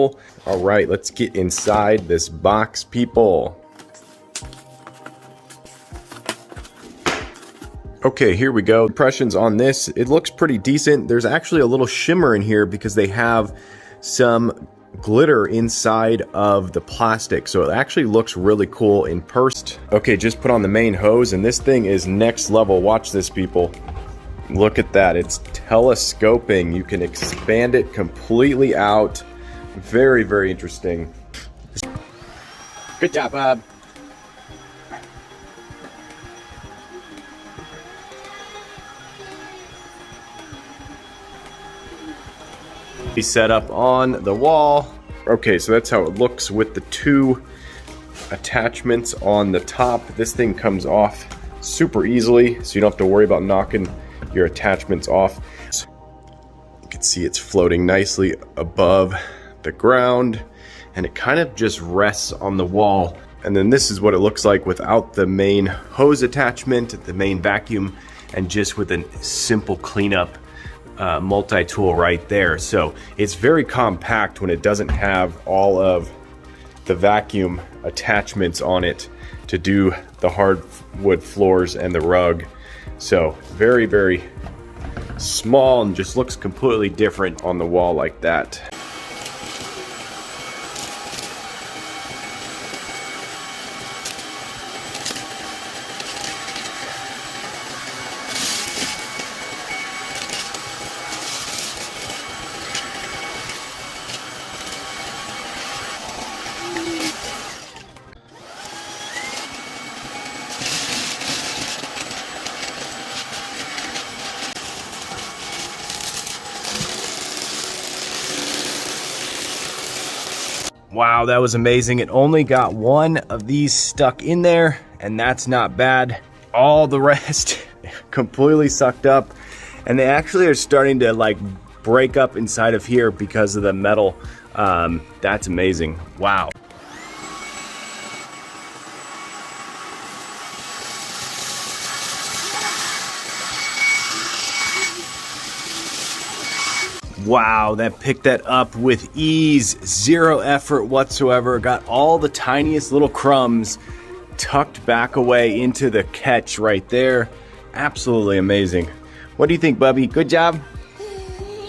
cool. All right, let's get inside this box, people. Okay, here we go. Impressions on this. It looks pretty decent. There's actually a little shimmer in here because they have some glitter inside of the plastic. So it actually looks really cool in person. Okay, just put on the main hose and this thing is next level. Watch this, people. Look at that. It's telescoping. You can expand it completely out. Very, very interesting. Good job, Bob. Set up on the wall. Okay, so that's how it looks with the two attachments on the top. This thing comes off super easily, so you don't have to worry about knocking your attachments off. You can see it's floating nicely above the ground, and it kind of just rests on the wall. And then this is what it looks like without the main hose attachment, the main vacuum, and just with a simple cleanup multi-tool right there. So it's very compact when it doesn't have all of the vacuum attachments on it to do the hardwood floors and the rug. So very, very small and just looks completely different on the wall like that. Wow, that was amazing. It only got one of these stuck in there, and that's not bad. All the rest completely sucked up, and they actually are starting to like break up inside of here because of the metal. That's amazing. Wow. Wow, that picked that up with ease, zero effort whatsoever. Got all the tiniest little crumbs tucked back away into the catch right there. Absolutely amazing. What do you think, Bubby? Good job?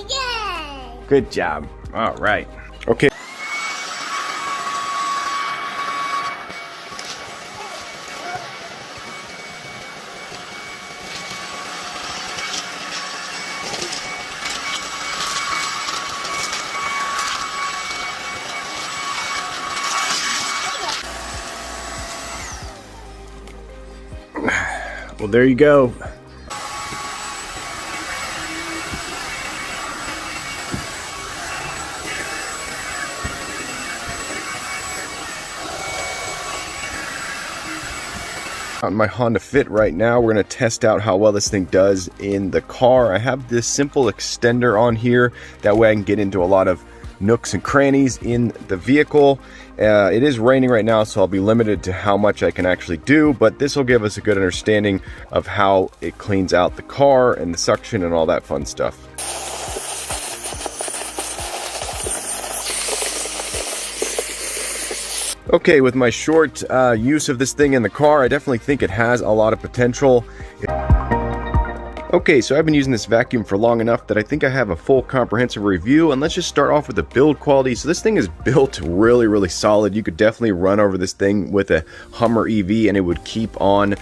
Yeah. Good job. All right. Okay. Well, there you go. On my Honda Fit right now, we're going to test out how well this thing does in the car. I have this simple extender on here. That way I can get into a lot of nooks and crannies in the vehicle. It is raining right now, so I'll be limited to how much I can actually do, but this will give us a good understanding of how it cleans out the car and the suction and all that fun stuff. Okay, with my short use of this thing in the car, I definitely think it has a lot of potential. Okay, so I've been using this vacuum for long enough that I think I have a full comprehensive review, and let's just start off with the build quality. So this thing is built really, really solid. You could definitely run over this thing with a Hummer EV and it would keep on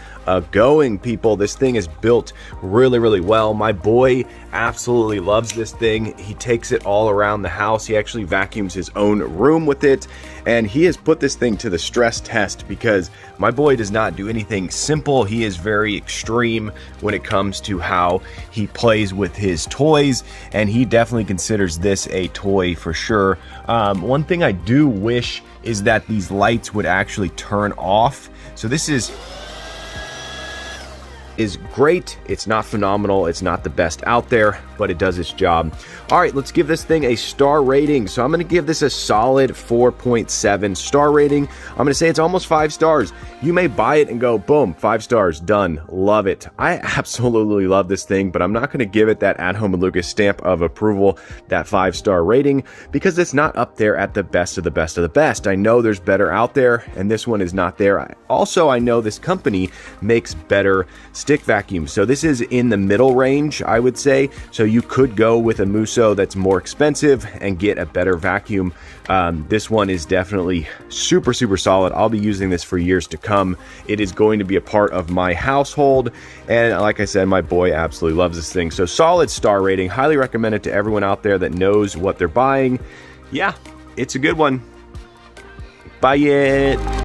going, people. This thing is built really, really well. My boy absolutely loves this thing. He takes it all around the house. He actually vacuums his own room with it, and he has put this thing to the stress test because my boy does not do anything simple. He is very extreme when it comes to how he plays with his toys, and he definitely considers this a toy for sure. One thing I do wish is that these lights would actually turn off. So this is great. It's not phenomenal. It's not the best out there, but it does its job. All right, let's give this thing a star rating. So I'm going to give this a solid 4.7 star rating. I'm going to say it's almost 5 stars. You may buy it and go, boom, 5 stars, done, love it. I absolutely love this thing, but I'm not going to give it that At Home with Lucas stamp of approval, that 5-star rating, because it's not up there at the best of the best of the best. I know there's better out there, and this one is not there. I know this company makes better stick vacuums. So this is in the middle range, I would say. So you could go with a MOOSOO that's more expensive and get a better vacuum. This one is definitely super, super solid. I'll be using this for years to come. It is going to be a part of my household. And like I said, my boy absolutely loves this thing. So solid star rating. Highly recommend it to everyone out there that knows what they're buying. Yeah, it's a good one. Buy it.